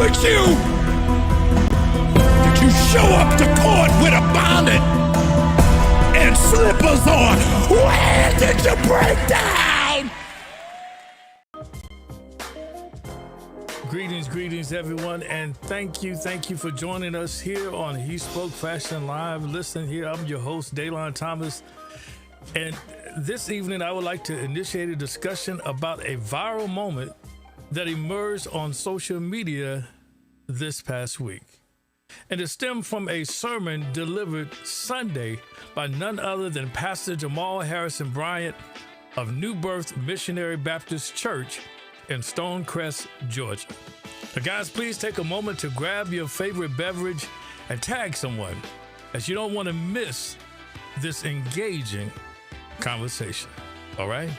with you? Did you show up to court with a bonnet and slippers on? Where did you break down? Greetings, everyone, and thank you for joining us here on He Spoke Fashion Live. Listen here, I'm your host, Daylon Thomas, and this evening I would like to initiate a discussion about a viral moment that emerged on social media this past week. And it stemmed from a sermon delivered Sunday by none other than Pastor Jamal Harrison Bryant of New Birth Missionary Baptist Church in Stonecrest, Georgia. Now, guys, please take a moment to grab your favorite beverage and tag someone, as you don't want to miss this engaging conversation. All right?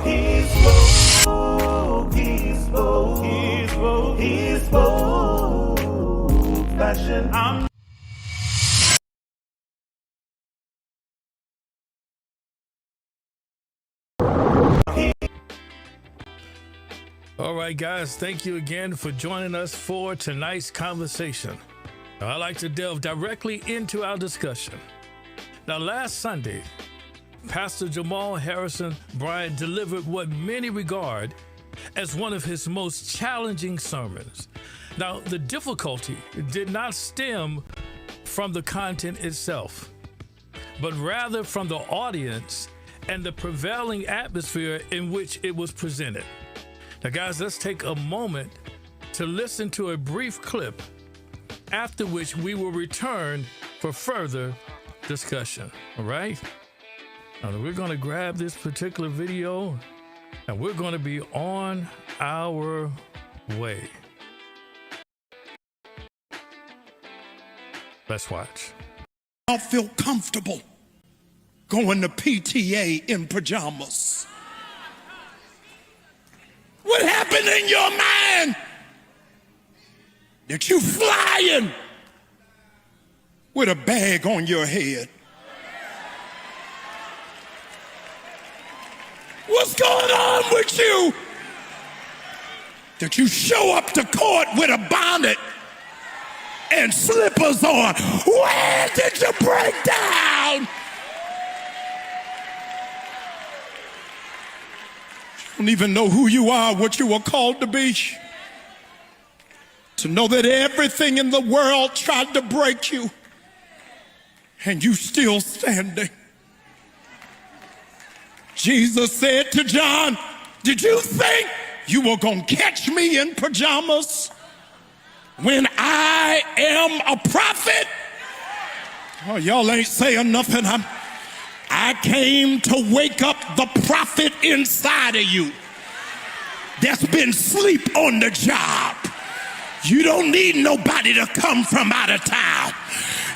He spoke fashion. All right, guys, thank you again for joining us for tonight's conversation. Now, I'd like to delve directly into our discussion. Now, last Sunday, Pastor Jamal Harrison Bryant delivered what many regard as one of his most challenging sermons. Now, the difficulty did not stem from the content itself, but rather from the audience and the prevailing atmosphere in which it was presented. Now, guys, let's take a moment to listen to a brief clip, after which we will return for further discussion. All right? Now, we're going to grab this particular video and we're going to be on our way. Let's watch. I feel comfortable going to PTA in pajamas. What happened in your mind that you flying with a bag on your head? What's going on with you that you show up to court with a bonnet and slippers on? Where did you break down? You don't even know who you are, what you were called to be. To know that everything in the world tried to break you and you still standing. Jesus said to John, did you think you were going to catch me in pajamas when I am a prophet? Oh, y'all ain't saying nothing. I came to wake up the prophet inside of you that's been asleep on the job. You don't need nobody to come from out of town.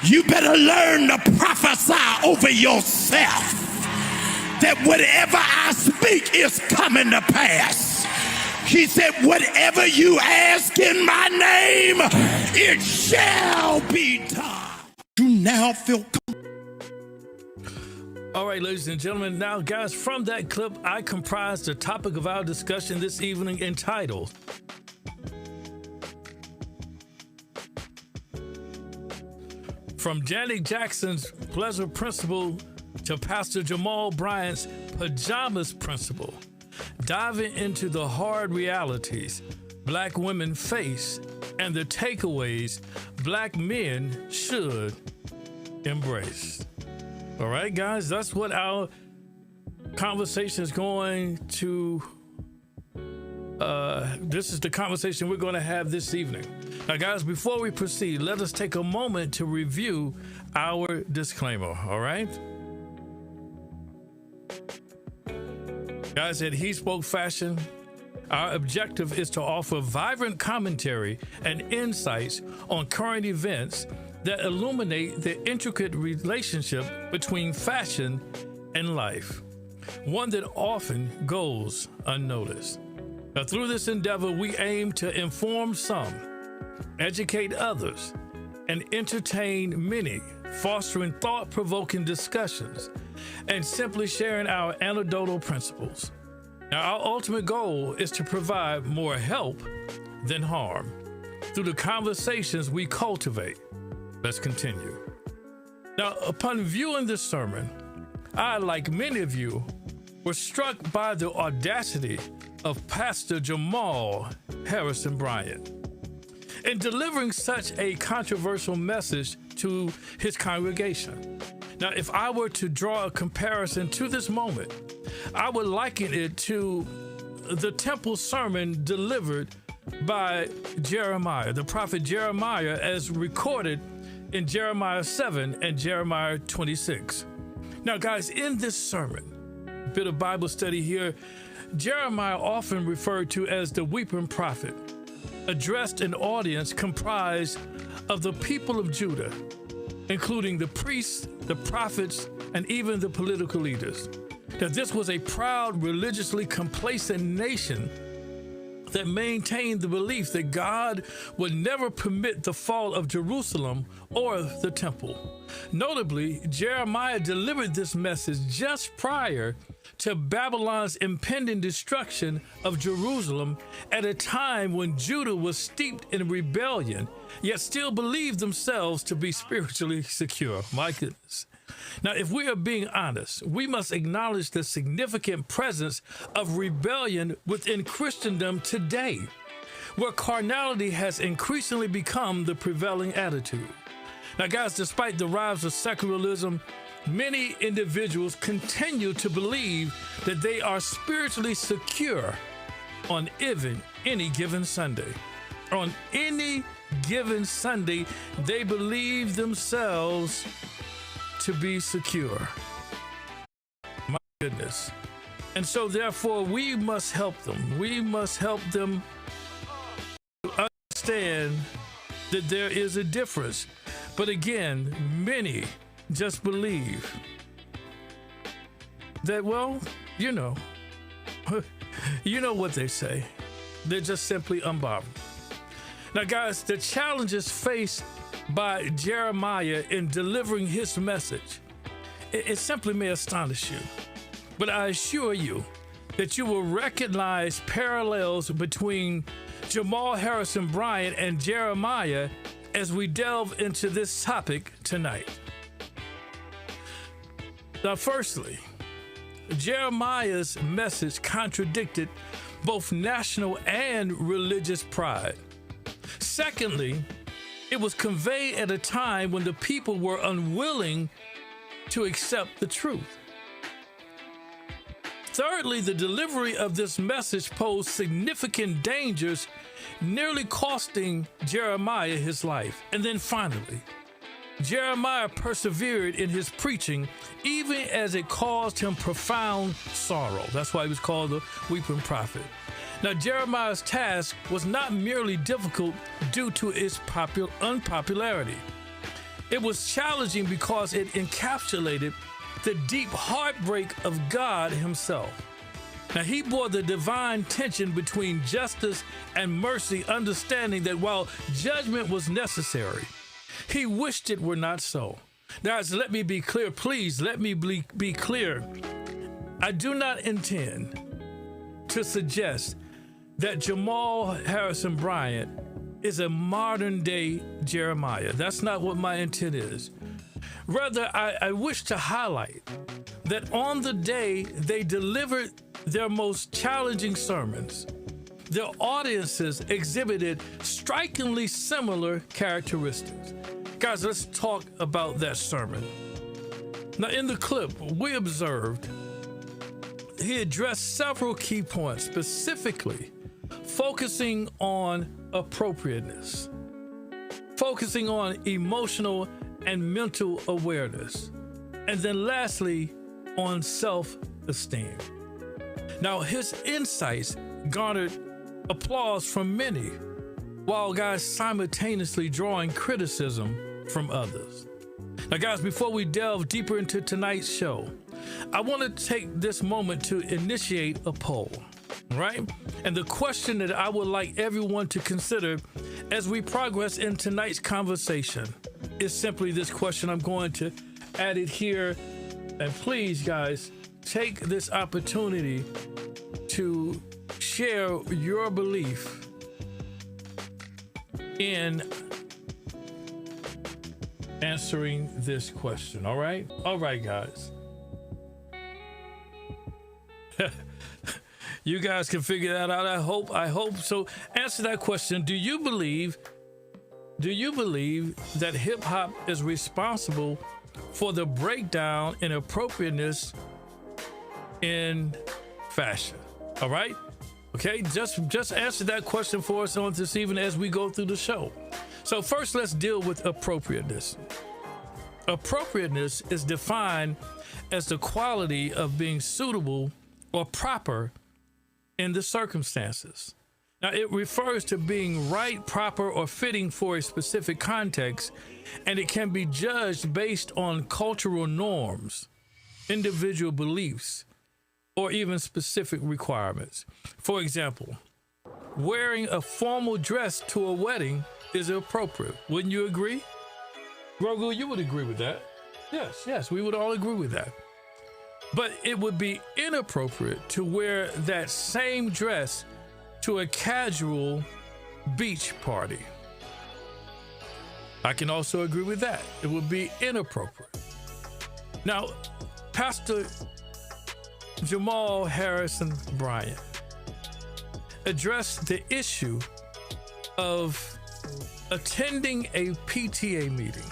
You better learn to prophesy over yourself that whatever I speak is coming to pass. He said, whatever you ask in my name, it shall be done. You now feel All right, ladies and gentlemen. Now, guys, from that clip, I comprised the topic of our discussion this evening entitled From Janet Jackson's Pleasure Principle to Pastor Jamal Bryant's Pajamas Principle, diving into the hard realities Black women face and the takeaways Black men should embrace. All right, guys, that's what our conversation is going to, this is the conversation we're going to have this evening. Now, guys, before we proceed, let us take a moment to review our disclaimer, all right? Guys, at He Spoke Fashion, our objective is to offer vibrant commentary and insights on current events that illuminate the intricate relationship between fashion and life, one that often goes unnoticed. Now, through this endeavor, we aim to inform some, educate others, and entertain many, fostering thought-provoking discussions and simply sharing our anecdotal principles. Now, our ultimate goal is to provide more help than harm through the conversations we cultivate. Let's continue. Now, upon viewing this sermon, I, like many of you, was struck by the audacity of Pastor Jamal Harrison Bryant in delivering such a controversial message to his congregation. Now, if I were to draw a comparison to this moment, I would liken it to the temple sermon delivered by Jeremiah, the prophet Jeremiah, as recorded in Jeremiah 7 and Jeremiah 26. Now, guys, in this sermon, a bit of Bible study here, Jeremiah, often referred to as the weeping prophet, addressed an audience comprised of the people of Judah, including the priests, the prophets, and even the political leaders. That this was a proud, religiously complacent nation that maintained the belief that God would never permit the fall of Jerusalem or the temple. Notably, Jeremiah delivered this message just prior to Babylon's impending destruction of Jerusalem at a time when Judah was steeped in rebellion, yet still believed themselves to be spiritually secure. My goodness. Now, if we are being honest, we must acknowledge the significant presence of rebellion within Christendom today, where carnality has increasingly become the prevailing attitude. Now, guys, despite the rise of secularism, many individuals continue to believe that they are spiritually secure on any given Sunday. On any given Sunday, they believe themselves to be secure. My goodness. And so therefore we must help them. We must help them to understand that there is a difference. But again, many just believe that, well, you know what they say. They're just simply unbothered. Now, guys, the challenges faced by Jeremiah in delivering his message, it simply may astonish you. But I assure you that you will recognize parallels between Jamal Harrison Bryant and Jeremiah as we delve into this topic tonight. Now, firstly, Jeremiah's message contradicted both national and religious pride. Secondly, it was conveyed at a time when the people were unwilling to accept the truth. Thirdly, the delivery of this message posed significant dangers, nearly costing Jeremiah his life. And then finally, Jeremiah persevered in his preaching, even as it caused him profound sorrow. That's why he was called the weeping prophet. Now, Jeremiah's task was not merely difficult due to its unpopularity. It was challenging because it encapsulated the deep heartbreak of God himself. Now, he bore the divine tension between justice and mercy, understanding that while judgment was necessary, he wished it were not so. Now, let me be clear, please, let me be clear. I do not intend to suggest that Jamal Harrison Bryant is a modern day Jeremiah. That's not what my intent is. Rather, I wish to highlight that on the day they delivered their most challenging sermons, their audiences exhibited strikingly similar characteristics. Guys, let's talk about that sermon. Now, in the clip, we observed he addressed several key points, specifically focusing on appropriateness, focusing on emotional and mental awareness, and then lastly, on self-esteem. Now, his insights garnered applause from many, while guys simultaneously drawing criticism from others. Now, guys, before we delve deeper into tonight's show, I want to take this moment to initiate a poll, right? And the question that I would like everyone to consider as we progress in tonight's conversation is simply this question. I'm going to add it here. And please, guys, take this opportunity to share your belief in answering this question. All right? All right, guys. You guys can figure that out. I hope so. Answer that question. Do you believe that hip hop is responsible for the breakdown in appropriateness in fashion? All right? Okay, just answer that question for us on this evening as we go through the show. So first, let's deal with appropriateness. Appropriateness is defined as the quality of being suitable or proper in the circumstances. Now, it refers to being right, proper, or fitting for a specific context, and it can be judged based on cultural norms, individual beliefs, or even specific requirements. For example, wearing a formal dress to a wedding is appropriate. Wouldn't you agree? Grogu, you would agree with that. Yes, we would all agree with that. But it would be inappropriate to wear that same dress to a casual beach party. I can also agree with that. It would be inappropriate. Now, Pastor Jamal Harrison Bryant addressed the issue of attending a PTA meeting.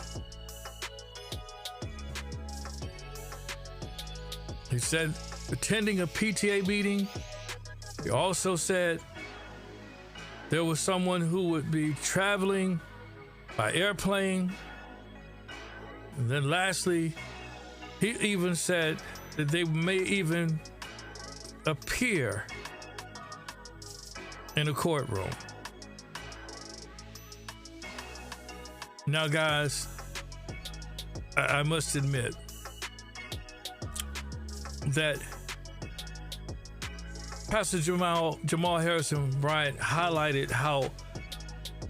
He said attending a PTA meeting. He also said there was someone who would be traveling by airplane. And then lastly, he even said that they may even appear in a courtroom. Now, guys, I must admit that Pastor Jamal Harrison Bryant highlighted how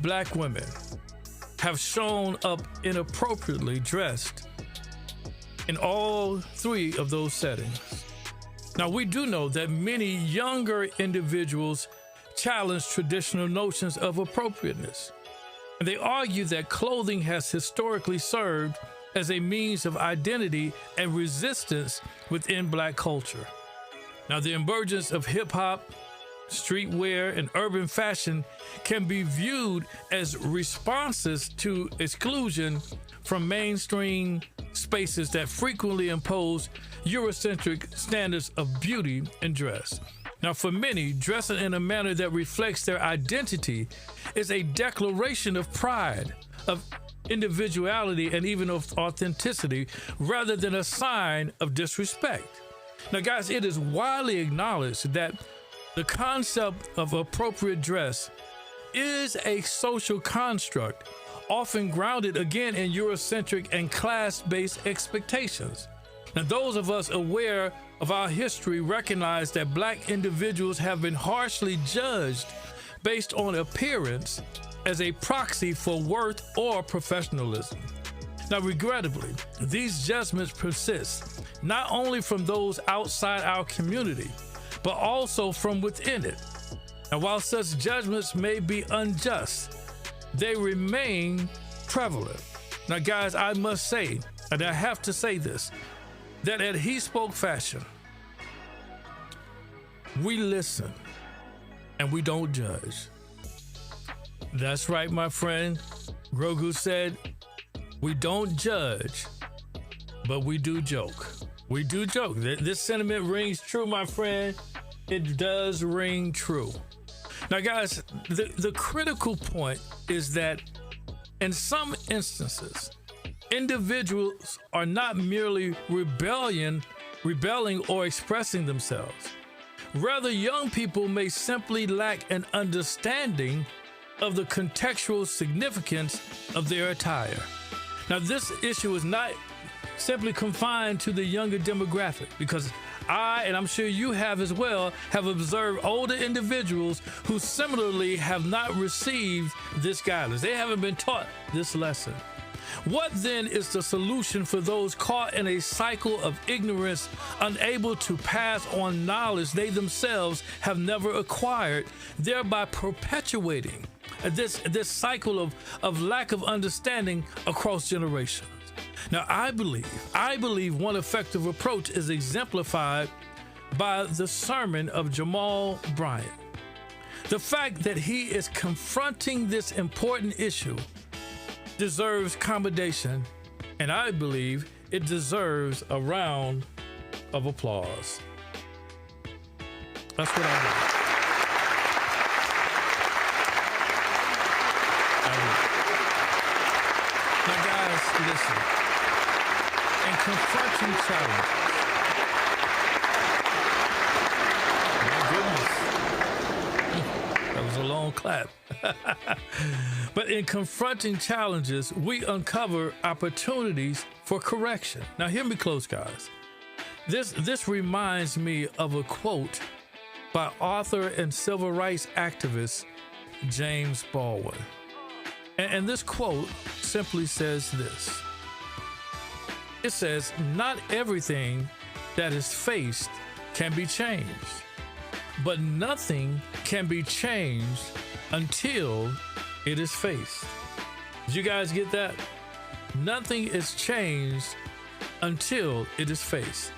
Black women have shown up inappropriately dressed in all three of those settings. Now, we do know that many younger individuals challenge traditional notions of appropriateness, and they argue that clothing has historically served as a means of identity and resistance within Black culture. Now, the emergence of hip-hop, streetwear, and urban fashion can be viewed as responses to exclusion from mainstream spaces that frequently impose Eurocentric standards of beauty and dress. Now, for many, dressing in a manner that reflects their identity is a declaration of pride, of individuality, and even of authenticity, rather than a sign of disrespect. Now, guys, it is widely acknowledged that the concept of appropriate dress is a social construct, often grounded again in Eurocentric and class-based expectations. Now, those of us aware of our history recognize that Black individuals have been harshly judged based on appearance as a proxy for worth or professionalism. Now, regrettably, these judgments persist not only from those outside our community, but also from within it. And while such judgments may be unjust, they remain prevalent. Now, guys, I must say, and I have to say this, that at He Spoke Fashion, we listen and we don't judge. That's right, my friend. Grogu said, we don't judge, but we do joke. We do joke. This sentiment rings true, my friend. It does ring true. Now, guys, the critical point is that in some instances, individuals are not merely rebelling or expressing themselves. Rather, young people may simply lack an understanding of the contextual significance of their attire. Now, this issue is not simply confined to the younger demographic, because I, and I'm sure you have as well, have observed older individuals who similarly have not received this guidance. They haven't been taught this lesson. What then is the solution for those caught in a cycle of ignorance, unable to pass on knowledge they themselves have never acquired, thereby perpetuating this cycle of lack of understanding across generations? Now, I believe one effective approach is exemplified by the sermon of Jamal Bryant. The fact that he is confronting this important issue deserves commendation, and I believe it deserves a round of applause. That's what I do. Now, guys, listen. In confronting challenge, my goodness, that was a long clap. But in confronting challenges, we uncover opportunities for correction. Now, hear me close, guys. This reminds me of a quote by author and civil rights activist James Baldwin. And this quote simply says this. It says, "Not everything that is faced can be changed, but nothing can be changed until it is faced." Did you guys get that? Nothing is changed until it is faced.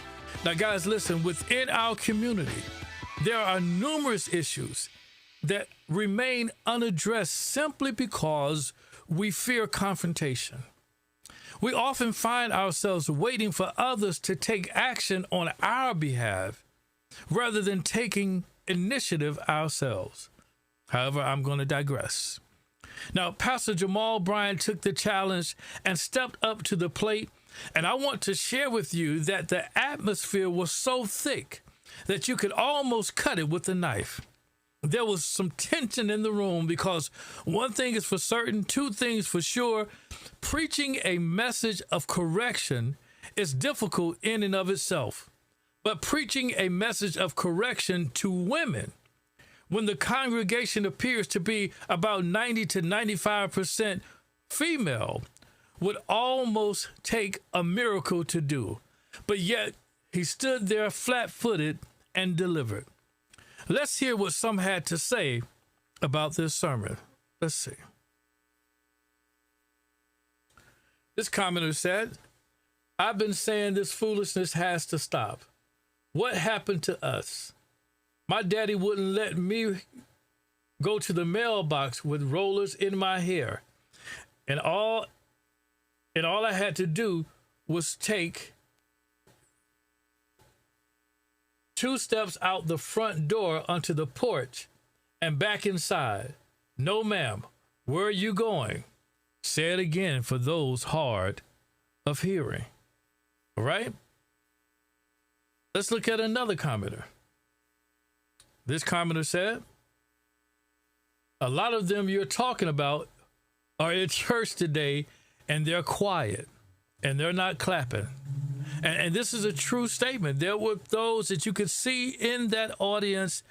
Now, guys, listen, within our community, there are numerous issues that remain unaddressed simply because we fear confrontation. We often find ourselves waiting for others to take action on our behalf rather than taking initiative ourselves. However, I'm going to digress. Now, Pastor Jamal Bryant took the challenge and stepped up to the plate, and I want to share with you that the atmosphere was so thick that you could almost cut it with a knife. There was some tension in the room because one thing is for certain, two things for sure. Preaching a message of correction is difficult in and of itself, but preaching a message of correction to women when the congregation appears to be about 90 to 95% female would almost take a miracle to do. But yet he stood there flat-footed and delivered. Let's hear what some had to say about this sermon. Let's see. This commenter said, "I've been saying this foolishness has to stop. What happened to us? My daddy wouldn't let me go to the mailbox with rollers in my hair. And all I had to do was take 2 steps out the front door onto the porch and back inside. No, ma'am, where are you going?" Say it again for those hard of hearing. All right? Let's look at another commenter. This commenter said, "A lot of them you're talking about are at church today and they're quiet and they're not clapping." And this is a true statement. There were those that you could see in that audience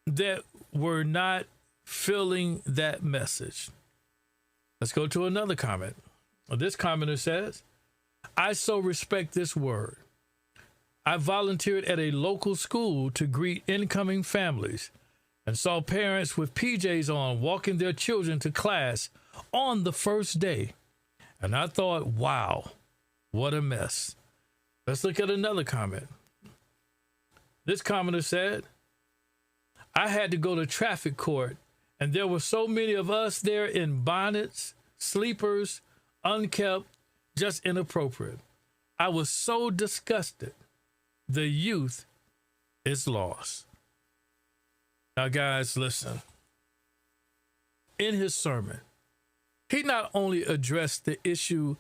that were not feeling that message. Let's go to another comment. This commenter says, "I so respect this word. I volunteered at a local school to greet incoming families and saw parents with PJs on walking their children to class on the first day. And I thought, wow, what a mess." Let's look at another comment. This commenter said, "I had to go to traffic court, and there were so many of us there in bonnets, sleepers, unkept, just inappropriate. I was so disgusted. The youth is lost." Now, guys, listen. In his sermon, he not only addressed the issue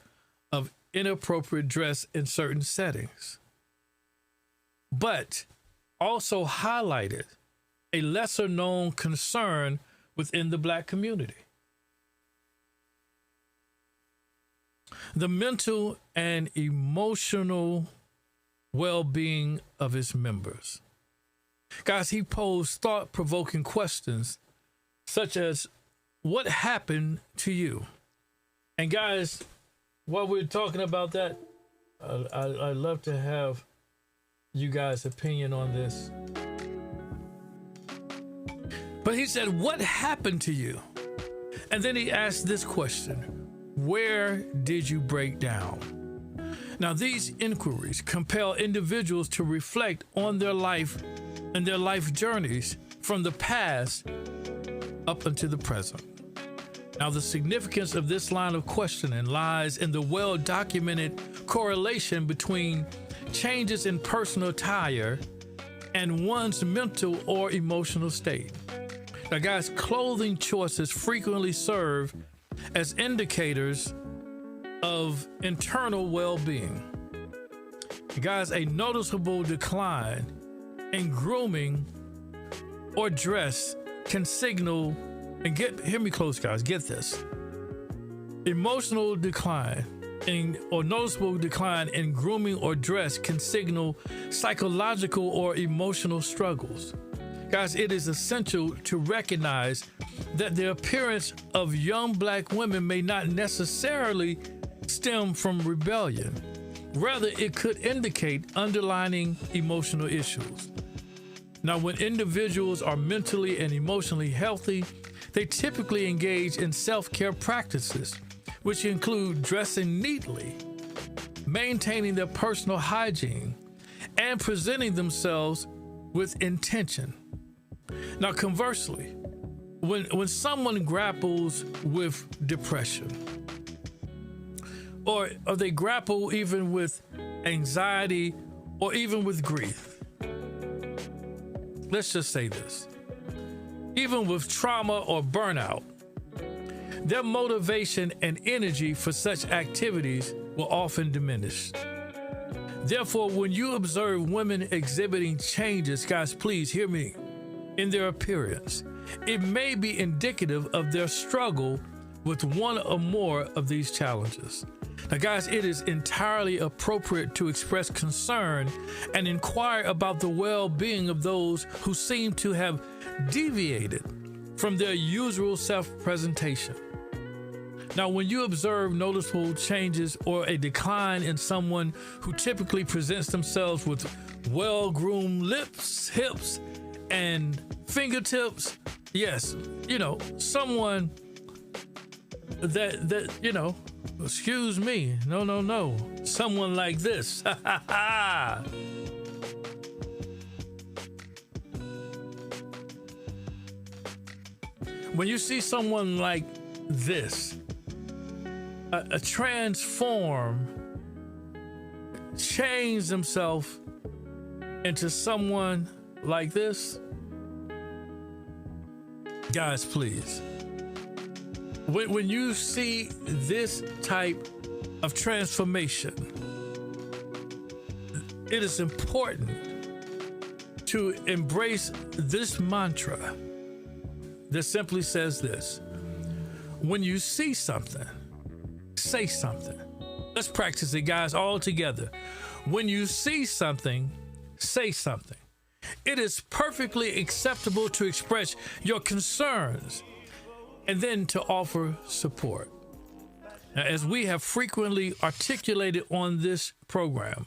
of inappropriate dress in certain settings, but also highlighted a lesser known concern within the Black community: the mental and emotional well-being of its members. Guys, he posed thought-provoking questions such as, what happened to you? And guys, while we're talking about that, I'd love to have you guys' opinion on this. But he said, what happened to you? And then he asked this question: where did you break down? Now, these inquiries compel individuals to reflect on their life and their life journeys from the past up until the present. Now, the significance of this line of questioning lies in the well-documented correlation between changes in personal attire and one's mental or emotional state. Now, guys, clothing choices frequently serve as indicators of internal well-being. Guys, a noticeable decline in grooming or dress can signal, and hear me close, guys, get this. Emotional decline or noticeable decline in grooming or dress can signal psychological or emotional struggles. Guys, it is essential to recognize that the appearance of young Black women may not necessarily stem from rebellion. Rather, it could indicate underlying emotional issues. Now, when individuals are mentally and emotionally healthy, they typically engage in self-care practices, which include dressing neatly, maintaining their personal hygiene, and presenting themselves with intention. Now, conversely, when someone grapples with depression, or they grapple even with anxiety or even with grief, let's just say this, even with trauma or burnout, their motivation and energy for such activities will often diminish. Therefore, when you observe women exhibiting changes, guys, please hear me, in their appearance, it may be indicative of their struggle with one or more of these challenges. Now, guys, it is entirely appropriate to express concern and inquire about the well-being of those who seem to have deviated from their usual self-presentation. Now, when you observe noticeable changes or a decline in someone who typically presents themselves with well-groomed lips, hips, and fingertips, yes, someone that excuse me, no, someone like this. When you see someone like this, a transform, change themselves into someone like this, guys, please. When you see this type of transformation, it is important to embrace this mantra that simply says this: when you see something, say something. Let's practice it, guys, all together. When you see something, say something. It is perfectly acceptable to express your concerns and then to offer support. Now, as we have frequently articulated on this program,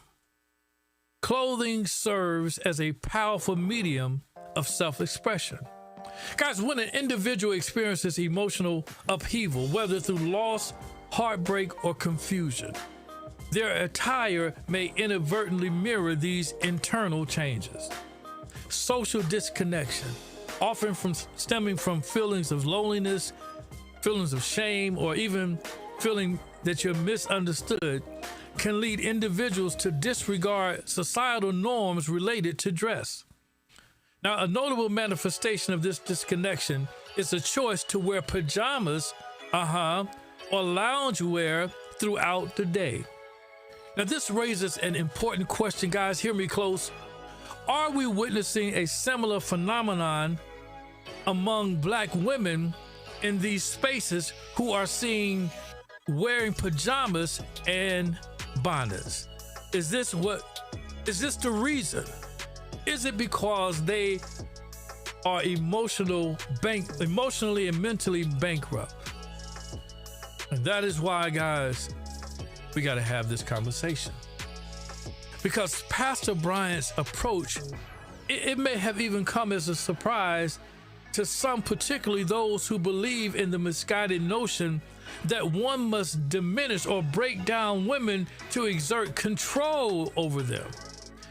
clothing serves as a powerful medium of self-expression. Guys, when an individual experiences emotional upheaval, whether through loss, heartbreak, or confusion, their attire may inadvertently mirror these internal changes. Social disconnection, often stemming from feelings of loneliness, feelings of shame, or even feeling that you're misunderstood, can lead individuals to disregard societal norms related to dress. Now, a notable manifestation of this disconnection is a choice to wear pajamas, or loungewear throughout the day. Now, this raises an important question, guys. Hear me close. Are we witnessing a similar phenomenon among Black women in these spaces who are seen wearing pajamas and bonnets? Is this the reason? Is it because they are emotionally and mentally bankrupt? And that is why, guys, we got to have this conversation. Because Pastor Bryant's approach, it may have even come as a surprise to some, particularly those who believe in the misguided notion that one must diminish or break down women to exert control over them.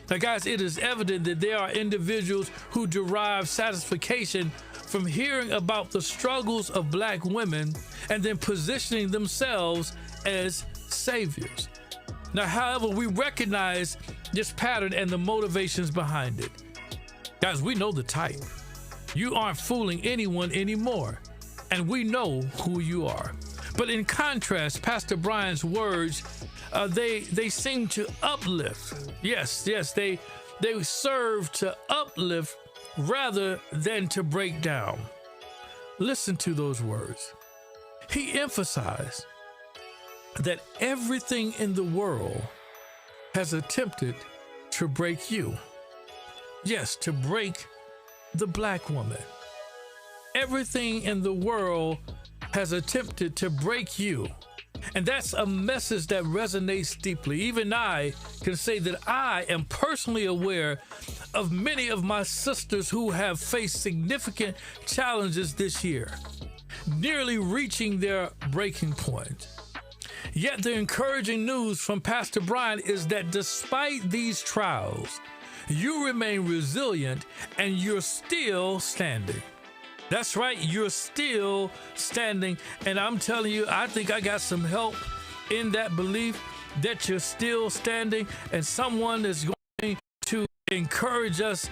Now, guys, it is evident that there are individuals who derive satisfaction from hearing about the struggles of Black women and then positioning themselves as saviors. Now, however, we recognize this pattern and the motivations behind it. Guys, we know the type. You aren't fooling anyone anymore, and we know who you are. But in contrast, Pastor Bryant's words, they seem to uplift. Yes, they serve to uplift rather than to break down. Listen to those words. He emphasized that everything in the world has attempted to break you. Yes, to break the Black woman. Everything in the world has attempted to break you. And that's a message that resonates deeply. Even I can say that I am personally aware of many of my sisters who have faced significant challenges this year, nearly reaching their breaking point. Yet the encouraging news from Pastor Bryant is that despite these trials, you remain resilient and you're still standing. That's right, you're still standing. And I'm telling you, I think I got some help in that belief that you're still standing, and someone is going to encourage us.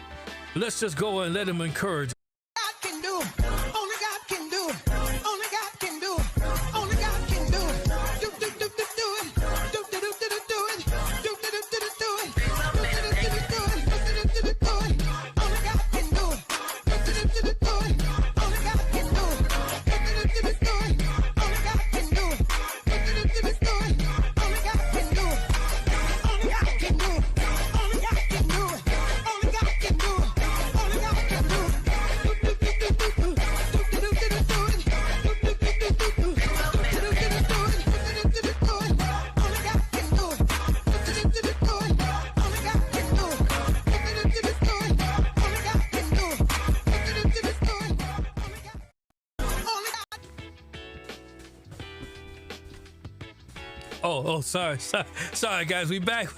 Let's just go and let him encourage. God can do it. Only God can do it. Only God can do it. Only God can do it. Do it. Do it. Do it. Do it. Do it. Do it. Do it. Only God can do it. Do it. Only God can do it. Only God can do it. Only God can do it. Only God can do it. Only God can do it. Only God can do it. Only God can do it. Only God can do it. Only God can do it. Sorry, guys. We back.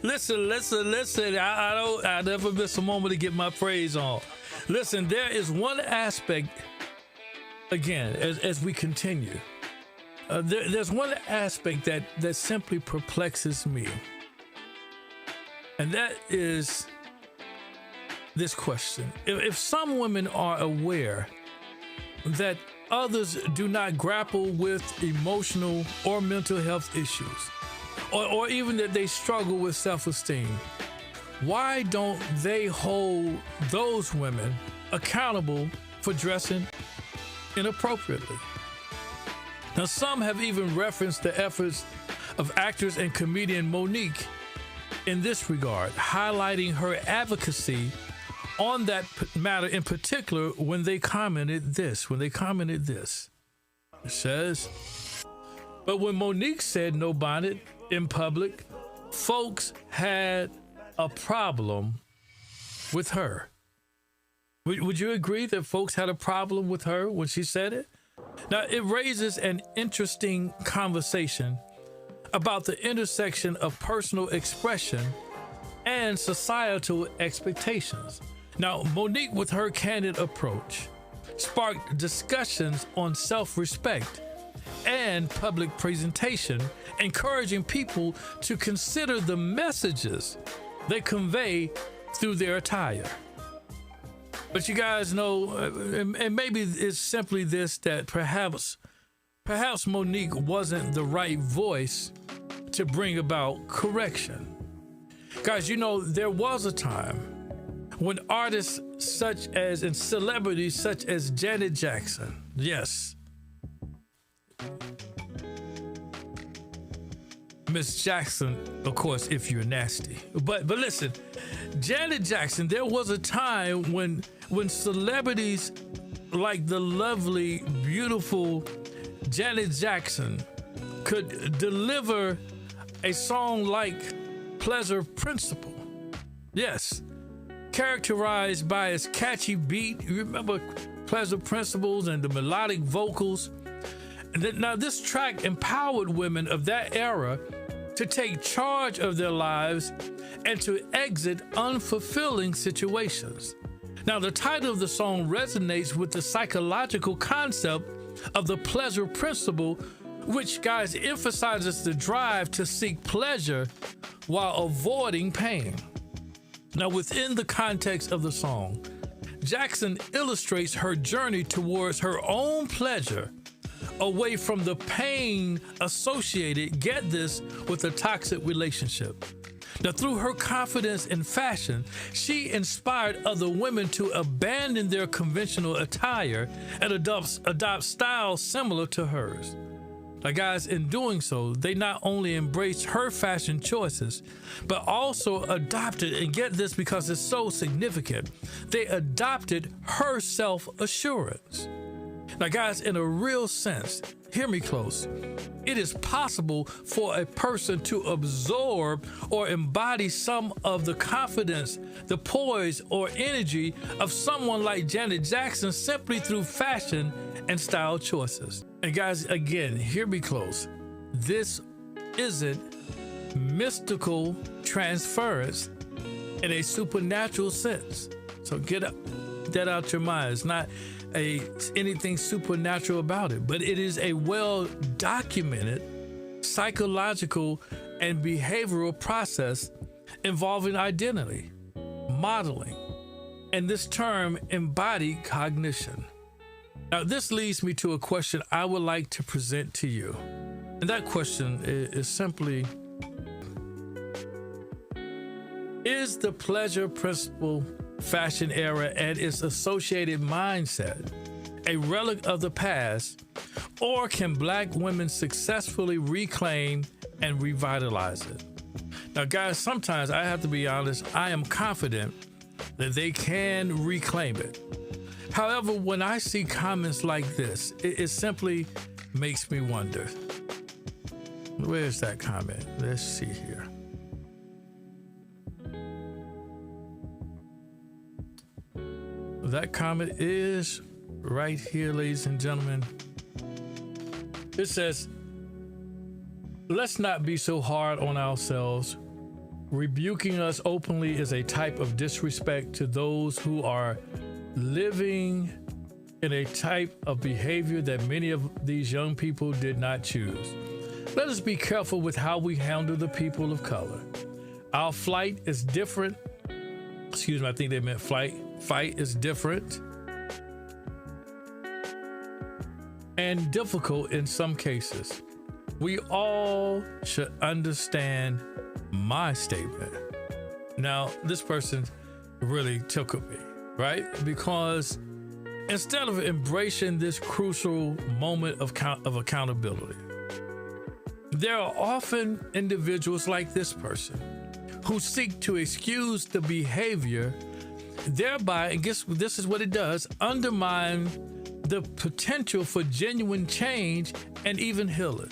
Listen. I never miss a moment to get my praise on. Listen, there is one aspect, again, as we continue. There's one aspect that simply perplexes me, and that is this question. If some women are aware that others do not grapple with emotional or mental health issues, or even that they struggle with self-esteem, why don't they hold those women accountable for dressing inappropriately? Now, some have even referenced the efforts of actress and comedian Monique in this regard, highlighting her advocacy on that matter in particular when they commented this. It says, but when Monique said no bonnet in public, folks had a problem with her. Would you agree that folks had a problem with her when she said it? Now, it raises an interesting conversation about the intersection of personal expression and societal expectations. Now, Monique, with her candid approach, sparked discussions on self-respect and public presentation, encouraging people to consider the messages they convey through their attire. But you guys know, and maybe it's simply this, that perhaps Monique wasn't the right voice to bring about correction. Guys, you know, there was a time when artists such as, and celebrities such as Janet Jackson, yes, Miss Jackson, of course, if you're nasty. But listen, Janet Jackson, there was a time when celebrities like the lovely, beautiful Janet Jackson could deliver a song like Pleasure Principle. Yes, characterized by its catchy beat. You remember Pleasure Principles and the melodic vocals? Now, this track empowered women of that era to take charge of their lives and to exit unfulfilling situations. Now, the title of the song resonates with the psychological concept of the pleasure principle, which, guys, emphasizes the drive to seek pleasure while avoiding pain. Now, within the context of the song, Jackson illustrates her journey towards her own pleasure away from the pain associated, get this, with a toxic relationship. Now, through her confidence in fashion, she inspired other women to abandon their conventional attire and adopt styles similar to hers. Now, guys, in doing so, they not only embraced her fashion choices, but also adopted, and get this because it's so significant, they adopted her self-assurance. Now, guys, in a real sense, hear me close, it is possible for a person to absorb or embody some of the confidence, the poise, or energy of someone like Janet Jackson simply through fashion and style choices. And guys, again, hear me close. This isn't mystical transference in a supernatural sense. So get that out your mind. It's not anything supernatural about it, but it is a well-documented psychological and behavioral process involving identity, modeling, and this term embodied cognition. Now, this leads me to a question I would like to present to you. And that question is simply, is the pleasure principle fashion era and its associated mindset a relic of the past, or can Black women successfully reclaim and revitalize it? Now, guys, sometimes I have to be honest, I am confident that they can reclaim it. However, when I see comments like this, it simply makes me wonder. Where's that comment? Let's see here. That comment is right here, ladies and gentlemen. It says, let's not be so hard on ourselves. Rebuking us openly is a type of disrespect to those who are living in a type of behavior that many of these young people did not choose. Let us be careful with how we handle the people of color. Our flight is different. Excuse me, I think they meant flight. Fight is different and difficult in some cases. We all should understand my statement. Now, this person really tickled me, right? Because instead of embracing this crucial moment of accountability, there are often individuals like this person who seek to excuse the behavior, thereby, and guess this is what it does, undermine the potential for genuine change and even healing.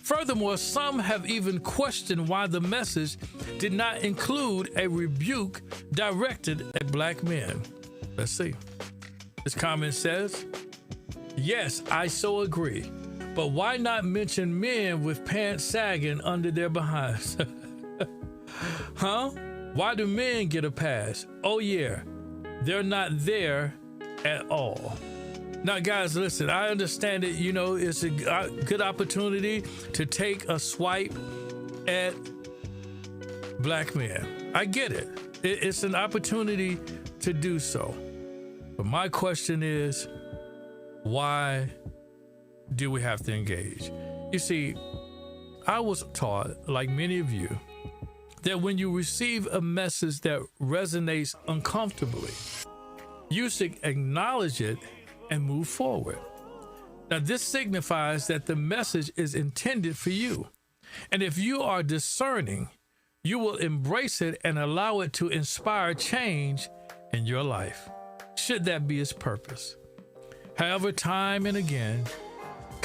Furthermore, some have even questioned why the message did not include a rebuke directed at Black men. Let's see. This comment says, yes, I so agree, but why not mention men with pants sagging under their behinds? Huh? Why do men get a pass? Oh yeah, they're not there at all. Now, guys, listen, I understand it. You know, it's a good opportunity to take a swipe at Black men. I get it. It's an opportunity to do so. But my question is, why do we have to engage? You see, I was taught, like many of you, that when you receive a message that resonates uncomfortably, you should acknowledge it and move forward. Now, this signifies that the message is intended for you. And if you are discerning, you will embrace it and allow it to inspire change in your life, should that be its purpose. However, time and again,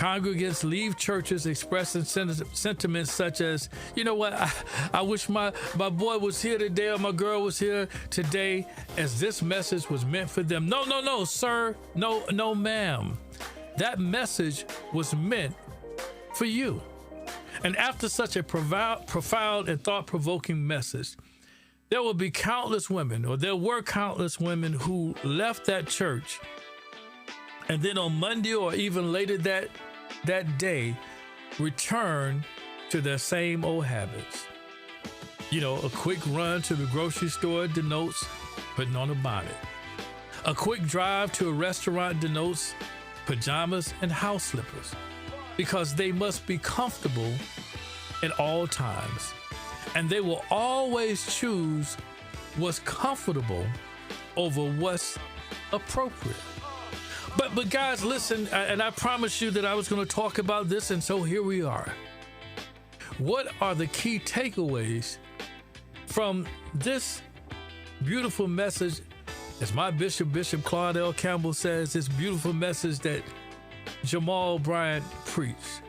Congregants leave churches expressing sentiments such as, you know what, I wish my boy was here today or my girl was here today, as this message was meant for them. No, sir. No, ma'am. That message was meant for you. And after such a profound and thought-provoking message, there will be countless women, or there were countless women who left that church, and then on Monday or even later that day, return to their same old habits. You know, a quick run to the grocery store denotes putting on a bonnet. A quick drive to a restaurant denotes pajamas and house slippers, because they must be comfortable at all times. And they will always choose what's comfortable over what's appropriate. But guys, listen, and I promised you that I was going to talk about this, and so here we are. What are the key takeaways from this beautiful message, as my Bishop Claude L. Campbell says, this beautiful message that Jamal Bryant preached?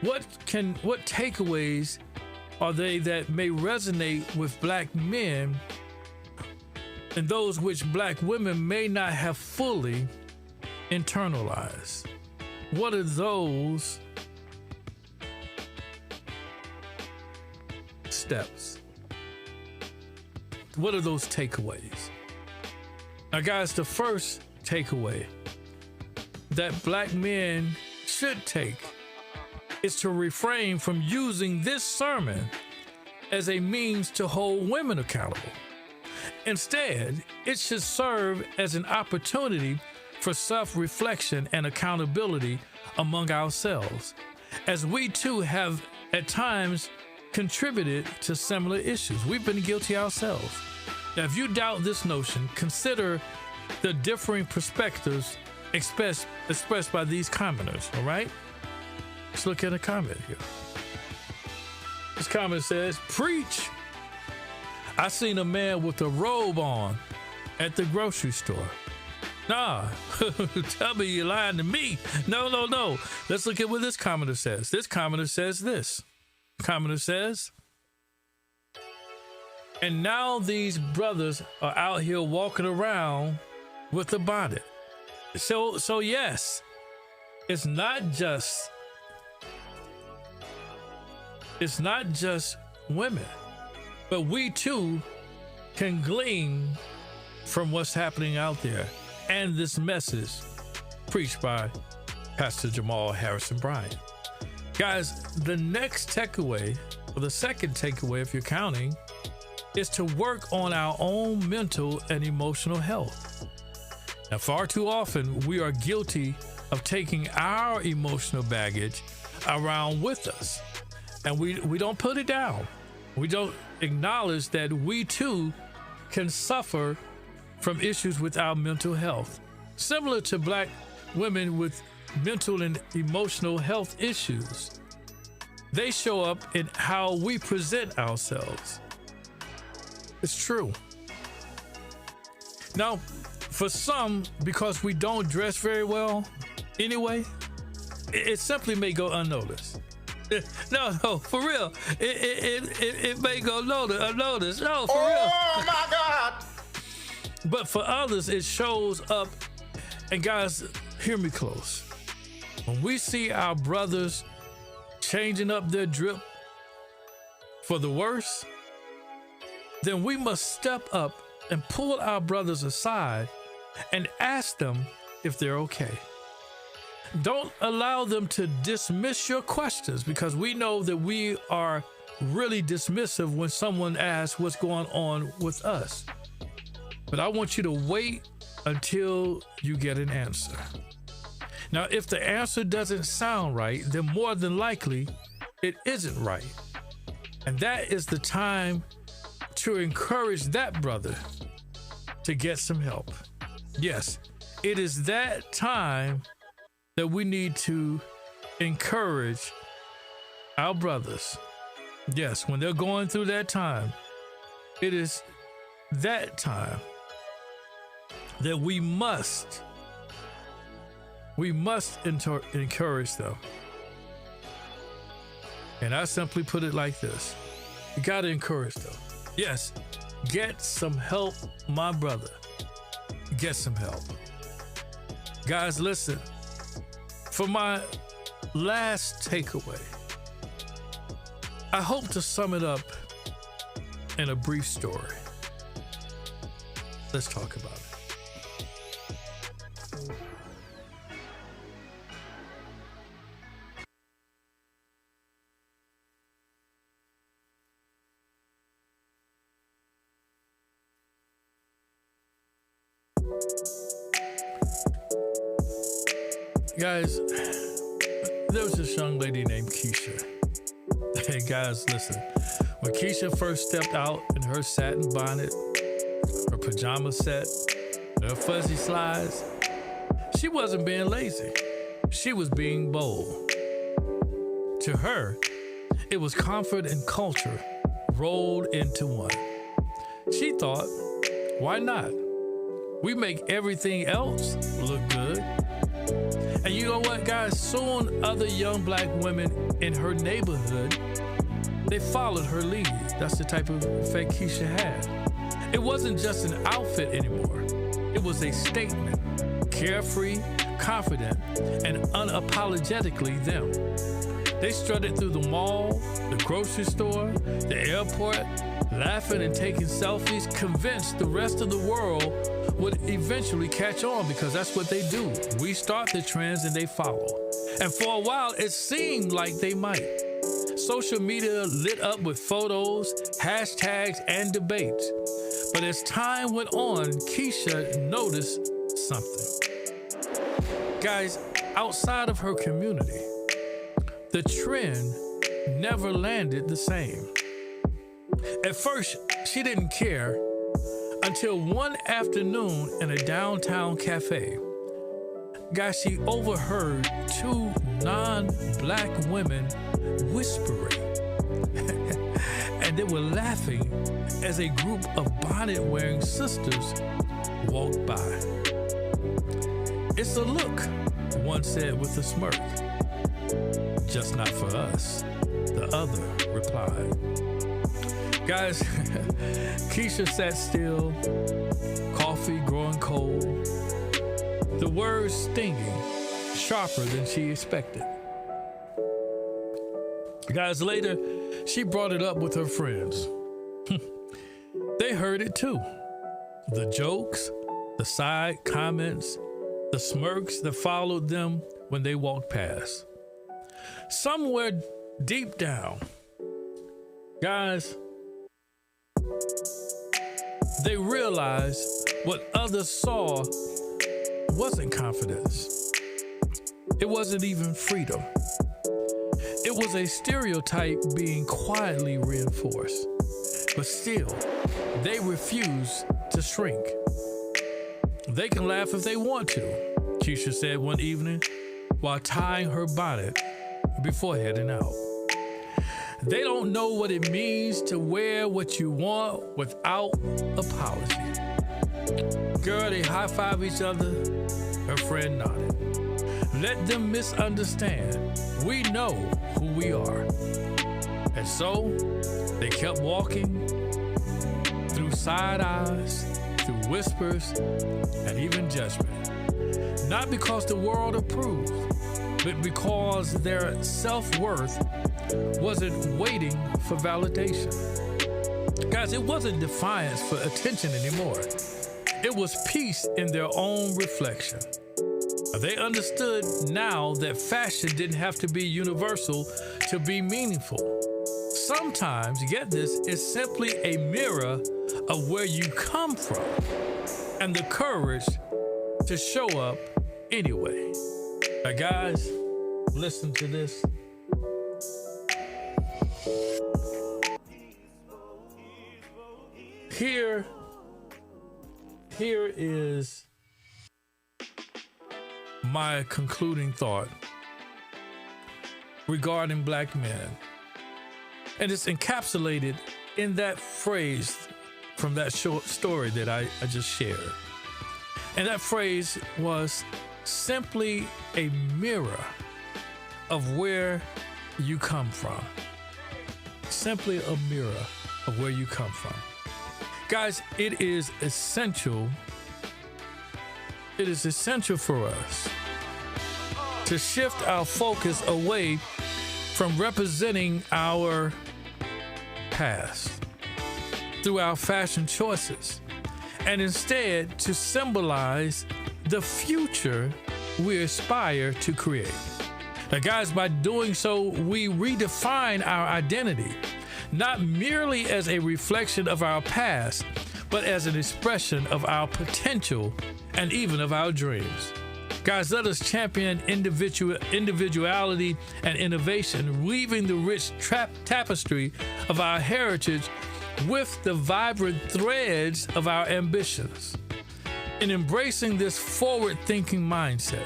What takeaways are they that may resonate with black men, and those which black women may not have fully internalized? What are those steps? What are those takeaways? Now, guys, the first takeaway that black men should take is to refrain from using this sermon as a means to hold women accountable. Instead, it should serve as an opportunity for self-reflection and accountability among ourselves, as we too have at times contributed to similar issues. We've been guilty ourselves. Now, if you doubt this notion, consider the differing perspectives expressed by these commenters, all right? Let's look at a comment here. This comment says, "Preach! I seen a man with a robe on at the grocery store." Nah, tell me you're lying to me. No. Let's look at what this commenter says. This commenter says this. Commenter says, "And now these brothers are out here walking around with a bonnet." So yes, it's not just women, but we too can glean from what's happening out there. And this message preached by Pastor Jamal Harrison Bryant. Guys, the next takeaway, or the second takeaway if you're counting, is to work on our own mental and emotional health. Now, far too often, we are guilty of taking our emotional baggage around with us, and we don't put it down. We don't acknowledge that we too can suffer from issues with our mental health. Similar to black women with mental and emotional health issues, they show up in how we present ourselves. It's true. Now, for some, because we don't dress very well anyway, it simply may go unnoticed. No, for real. It may go unnoticed. No, for real. Oh, my God. But for others, it shows up. And guys, hear me close. When we see our brothers changing up their drip for the worse, then we must step up and pull our brothers aside and ask them if they're okay. Don't allow them to dismiss your questions, because we know that we are really dismissive when someone asks what's going on with us. But I want you to wait until you get an answer. Now, if the answer doesn't sound right, then more than likely it isn't right. And that is the time to encourage that brother to get some help. Yes, it is that time that we need to encourage our brothers. Yes, when they're going through that time, it is that time that we must We must encourage them. And I simply put it like this. You got to encourage them. Yes, get some help, my brother. Get some help. Guys, listen. For my last takeaway, I hope to sum it up in a brief story. Let's talk about it. Guys, there was this young lady named Keisha. Hey guys, listen. When Keisha first stepped out in her satin bonnet, her pajama set, her fuzzy slides, she wasn't being lazy. She was being bold. To her, it was comfort and culture rolled into one. She thought, why not? We make everything else look good. And you know what, guys? Soon other young black women in her neighborhood, they followed her lead. That's the type of effect Keisha had. It wasn't just an outfit anymore. It was a statement. Carefree, confident, and unapologetically them. They strutted through the mall, the grocery store, the airport, laughing and taking selfies, convinced the rest of the world would eventually catch on, because that's what they do. We start the trends and they follow. And for a while, it seemed like they might. Social media lit up with photos, hashtags, and debates. But as time went on, Keisha noticed something. Guys, outside of her community, the trend never landed the same. At first, she didn't care until one afternoon in a downtown cafe. Guys, she overheard two non-black women whispering. And they were laughing as a group of bonnet-wearing sisters walked by. It's a look, one said with a smirk. Just not for us, the other replied. Guys, Keisha sat still, coffee growing cold, the words stinging, sharper than she expected. Guys, later, she brought it up with her friends. They heard it too. The jokes, the side comments, the smirks that followed them when they walked past. Somewhere deep down, guys, they realized what others saw wasn't confidence. It wasn't even freedom. It was a stereotype being quietly reinforced. But still, they refused to shrink. They can laugh if they want to, Keisha said one evening while tying her bonnet before heading out. They don't know what it means to wear what you want without apology. Girl, they high-five each other. Her friend nodded. Let them misunderstand. We know who we are. And so, they kept walking through side eyes, through whispers, and even judgment. Not because the world approved, but because their self-worth wasn't waiting for validation. Guys, it wasn't defiance for attention anymore. It was peace in their own reflection. They understood now that fashion didn't have to be universal to be meaningful. Sometimes, get this, it's simply a mirror of where you come from and the courage to show up anyway. Now, guys, listen to this. Here is my concluding thought regarding black men. And it's encapsulated in that phrase from that short story that I just shared. And that phrase was, simply a mirror of where you come from. Simply a mirror of where you come from. Guys, it is essential for us to shift our focus away from representing our past through our fashion choices, and instead to symbolize the future we aspire to create. Now, guys, by doing so, we redefine our identity, not merely as a reflection of our past, but as an expression of our potential and even of our dreams. Guys, let us champion individuality and innovation, weaving the rich tapestry of our heritage with the vibrant threads of our ambitions. In embracing this forward-thinking mindset,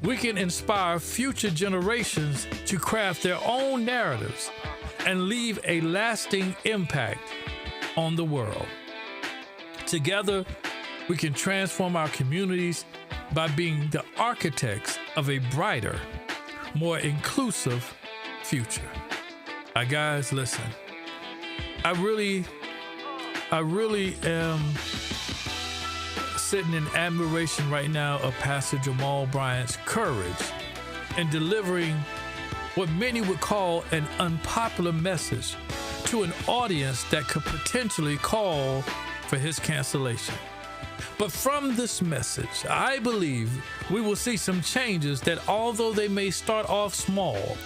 we can inspire future generations to craft their own narratives and leave a lasting impact on the world. Together, we can transform our communities by being the architects of a brighter, more inclusive future. Guys, listen, I really am sitting in admiration right now of Pastor Jamal Bryant's courage in delivering what many would call an unpopular message to an audience that could potentially call for his cancellation. But from this message, I believe we will see some changes that, although they may start off small,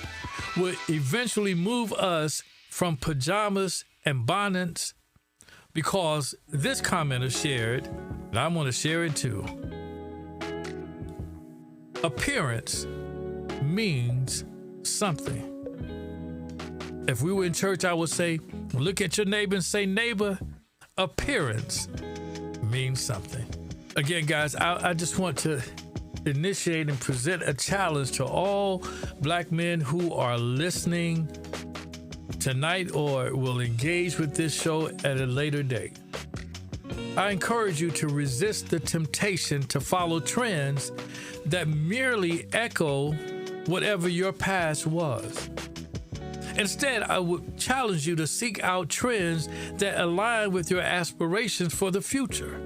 will eventually move us from pajamas and bonnets, because this commenter shared, and I want to share it too. Appearance means something. If we were in church, I would say, look at your neighbor and say, neighbor, appearance means something. Again, guys, I just want to initiate and present a challenge to all black men who are listening tonight or will engage with this show at a later date. I encourage you to resist the temptation to follow trends that merely echo whatever your past was. Instead, I would challenge you to seek out trends that align with your aspirations for the future,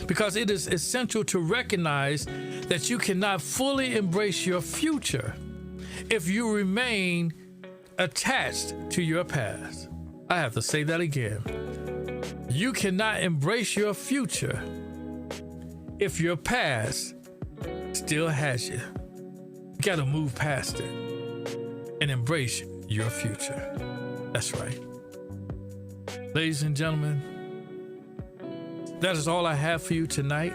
because it is essential to recognize that you cannot fully embrace your future if you remain attached to your past. I have to say that again. You cannot embrace your future if your past still has you. You got to move past it and embrace your future. That's right. Ladies and gentlemen, that is all I have for you tonight.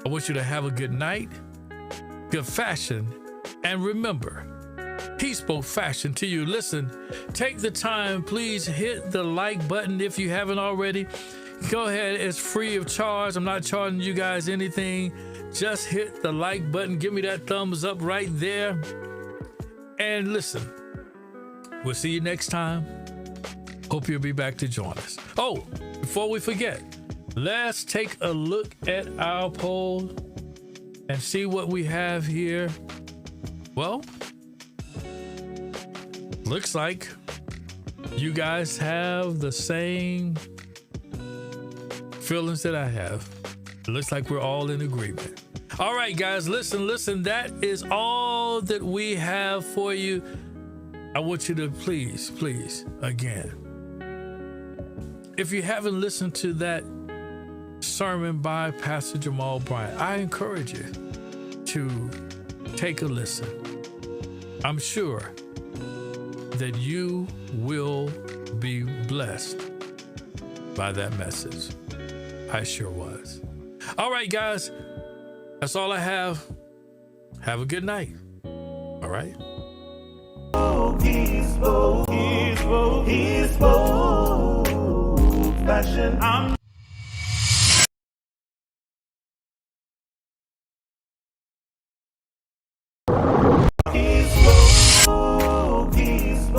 I want you to have a good night, good fashion, and remember, he spoke fashion to you. Listen, take the time, please hit the like button if you haven't already. Go ahead, it's free of charge. I'm not charging you guys anything. Just hit the like button. Give me that thumbs up right there. And listen, we'll see you next time. Hope you'll be back to join us. Oh, before we forget, let's take a look at our poll and see what we have here. Well, looks like you guys have the same feelings that I have. It looks like we're all in agreement. All right, guys, listen. That is all that we have for you. I want you to please, again, if you haven't listened to that sermon by Pastor Jamal Bryant, I encourage you to take a listen. I'm sure that you will be blessed by that message. I sure was. All right, guys, that's all I have. Have a good night. All right. He spoke fashion.